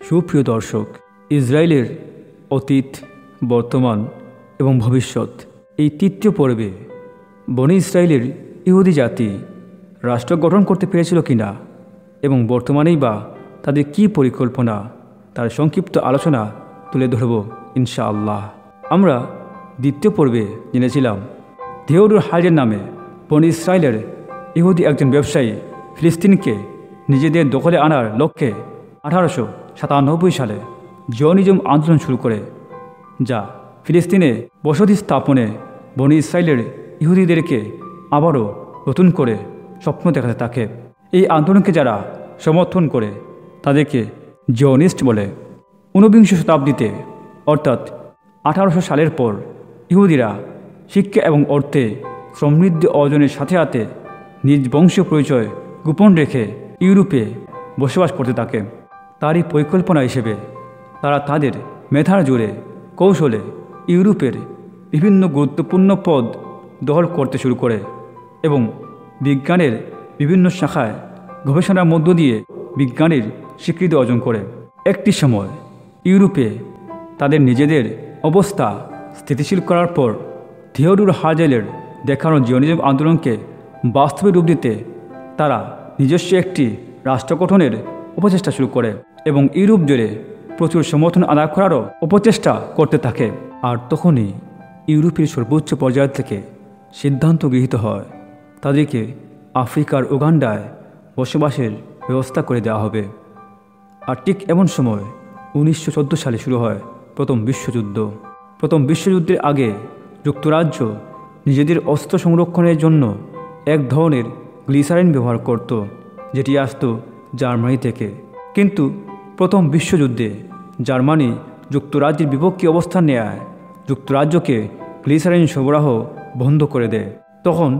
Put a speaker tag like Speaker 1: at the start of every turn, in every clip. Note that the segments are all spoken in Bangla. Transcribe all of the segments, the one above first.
Speaker 1: সুপ্রিয় দর্শক, ইসরায়েলের অতীত, বর্তমান এবং ভবিষ্যৎ এই তৃতীয় পর্বে বনি ইসরায়েলের ইহুদি জাতি রাষ্ট্র গঠন করতে পেরেছিল কিনা এবং বর্তমানেই বা তাদের কী পরিকল্পনা তার সংক্ষিপ্ত আলোচনা তুলে ধরব ইনশাআল্লাহ। আমরা দ্বিতীয় পর্বে জেনেছিলাম থিওডর হাইজের নামে বনি ইসরায়েলের ইহুদি একজন ব্যবসায়ী ফিলিস্তিনকে নিজেদের দখলে আনার লক্ষ্যে 1897 সালে জিওনিজম আন্দোলন শুরু করে, যা ফিলিস্তিনে বসতি স্থাপনে বনি ইসরায়েলের ইহুদিদেরকে আবারও নতুন করে স্বপ্ন দেখাতে থাকে। এই আন্দোলনকে যারা সমর্থন করে তাদেরকে জিওনিস্ট বলে। 19বিংশ শতাব্দীতে অর্থাৎ 1800 সালের পর ইহুদিরা শিক্ষা এবং অর্থে সমৃদ্ধি অর্জনের সাথে সাথে নিজ বংশীয় পরিচয় গোপন রেখে ইউরোপে বসবাস করতে থাকে। তারই পরিকল্পনা হিসেবে তারা তাদের মেধার জোরে কৌশলে ইউরোপের বিভিন্ন গুরুত্বপূর্ণ পদ দখল করতে শুরু করে এবং বিজ্ঞানের বিভিন্ন শাখায় গবেষণার মধ্য দিয়ে বিজ্ঞানের স্বীকৃতি অর্জন করে। একটি সময় ইউরোপে তাদের নিজেদের অবস্থা স্থিতিশীল করার পর থিওডর হার্জেলের দেখানো জিওনিজম আন্দোলনকে বাস্তবে রূপ দিতে তারা নিজস্ব একটি রাষ্ট্র গঠনের অপচেষ্টা শুরু করে এবং ইউরোপ জুড়ে প্রচুর সমর্থন আদায় করারও অপচেষ্টা করতে থাকে। আর তখনই ইউরোপের সর্বোচ্চ পর্যায় থেকে সিদ্ধান্ত গৃহীত হয় তাদেরকে আফ্রিকার উগান্ডায় বসবাসের ব্যবস্থা করে দেওয়া হবে। আর ঠিক এমন সময় 1914 সালে শুরু হয় প্রথম বিশ্বযুদ্ধ। প্রথম বিশ্বযুদ্ধের আগে যুক্তরাজ্য নিজেদের অস্ত্র সংরক্ষণের জন্য এক ধরনের গ্লিসারিন ব্যবহার করত, যেটি আসত জার্মানি থেকে। কিন্তু প্রথম বিশ্বযুদ্ধে জার্মানি যুক্তরাজ্যের বিপক্ষে অবস্থান নেয় যুক্তরাজ্যকে গ্লিসারিন সরবরাহ বন্ধ করে দেয়। তখন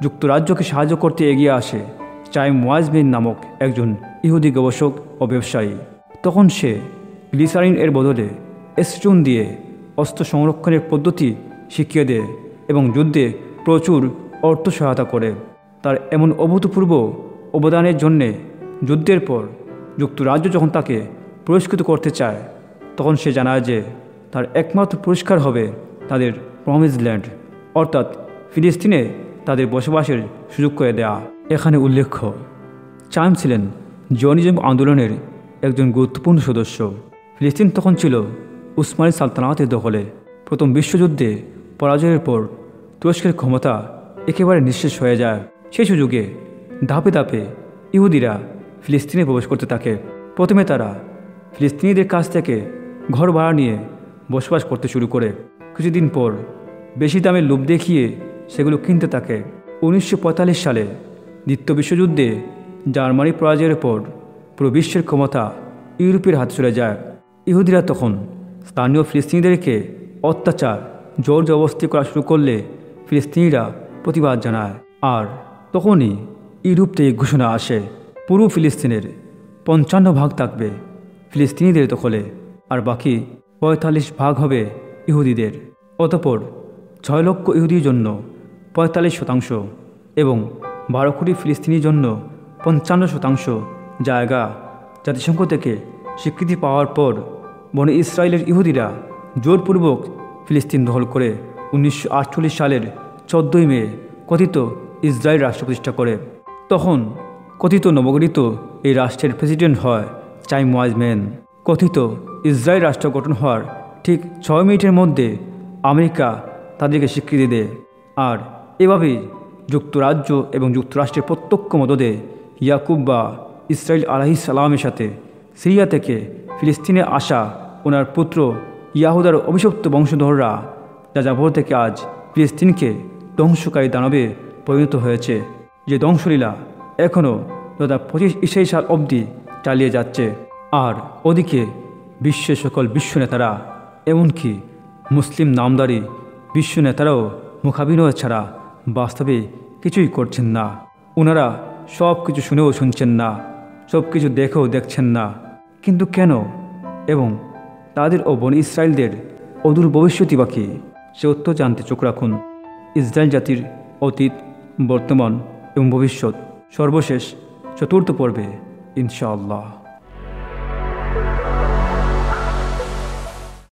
Speaker 1: যুক্তরাজ্যকে সাহায্য করতে এগিয়ে আসে চাইম ওয়াইজম্যান নামক একজন ইহুদি গবেষক ও ব্যবসায়ী। তখন সে গ্লিসারিন এর বদলে এসিটন দিয়ে অস্ত্র সংরক্ষণের পদ্ধতি শিখিয়ে দেয় এবং যুদ্ধে প্রচুর অর্থ সহায়তা করে। তার এমন অভূতপূর্ব অবদানের জন্যে যুদ্ধের পর যুক্তরাজ্য যখন তাকে পুরস্কৃত করতে চায়, তখন সে জানায় যে তার একমাত্র পুরস্কার হবে তাদের প্রমিস ল্যান্ড, অর্থাৎ ফিলিস্তিনে তাদের বসবাসের সুযোগ করে দেয়া। এখানে উল্লেখ্য, চাইম ছিলেন জিওনিজম আন্দোলনের একজন গুরুত্বপূর্ণ সদস্য। ফিলিস্তিন তখন ছিল উসমানী সালতানাতের দখলে। প্রথম বিশ্বযুদ্ধে পরাজয়ের পর তুরস্কের ক্ষমতা একেবারে নিঃশেষ হয়ে যায়। সেই সুযোগে ধাপে ধাপে ইহুদিরা ফিলিস্তিনে প্রবেশ করতে থাকে। প্রথমে তারা ফিলিস্তিনিদের কাছ থেকে ঘর ভাড়া নিয়ে বসবাস করতে শুরু করে। কিছুদিন পর বেশি দামে লোভ দেখিয়ে সেগুলো কিনতে থাকে। 1945 সালে দ্বিতীয় বিশ্বযুদ্ধে জার্মানি পরাজয়ের পর পুরো বিশ্বের ক্ষমতা ইউরোপের হাতে চলে যায়। ইহুদিরা তখন স্থানীয় ফিলিস্তিনিদেরকে অত্যাচার জোর জবরদস্তি করা শুরু করলে ফিলিস্তিনিরা প্রতিবাদ জানায়। আর তখনই ইউরোপ থেকে ঘোষণা আসে পুরো ফিলিস্তিনের 55 ভাগ থাকবে ফিলিস্তিনিদের দখলে আর বাকি 45 ভাগ হবে ইহুদিদের। অতঃপর 6 লক্ষ ইহুদির জন্য 45% এবং 12 কোটি ফিলিস্তিনির জন্য 55% জায়গা জাতিসংঘ থেকে স্বীকৃতি পাওয়ার পর বনি ইসরায়েলের ইহুদিরা জোরপূর্বক ফিলিস্তিন দখল করে 1948 সালের 14 মে কথিত ইসরায়েল রাষ্ট্র প্রতিষ্ঠা করে। তখন কথিত নবগঠিত এই রাষ্ট্রের প্রেসিডেন্ট হয় চাইম ওয়াইজম্যান। কথিত ইসরায়েল রাষ্ট্র গঠন হওয়ার ঠিক 6 মিনিটের মধ্যে আমেরিকা তাদেরকে স্বীকৃতি দেয়। আর এভাবেই যুক্তরাজ্য এবং যুক্তরাষ্ট্রের প্রত্যক্ষ মদদে ইয়াকুব বা ইসরায়েল আলাইহিস সালামের সাথে সিরিয়া থেকে ফিলিস্তিনে আসা ওনার পুত্র ইয়াহুদার অভিশপ্ত বংশধররা যাযাবর থেকে আজ ফিলিস্তিনকে ধ্বংসকারী দানবে পরিণত হয়েছে, যে ধ্বংসলীলা এখনও 2025 সাল অবধি চালিয়ে যাচ্ছে। আর ওদিকে বিশ্বের সকল বিশ্ব নেতারা, এমনকি মুসলিম নামদারি বিশ্ব নেতারাও মুখাভিনয় ছাড়া বাস্তবে কিছুই করছেন না। ওনারা সব কিছু শুনেও শুনছেন না, সব কিছু দেখেও দেখছেন না। কিন্তু কেন? এবং তাদের ও বনি ইসরায়েলদের অদূর ভবিষ্যৎই বা কী, সে উত্তর জানতে চোখ রাখুন ইসরায়েল জাতির অতীত, বর্তমান এবং ভবিষ্যৎ সর্বশেষ 4র্থ পর্বে ইনশাআল্লাহ।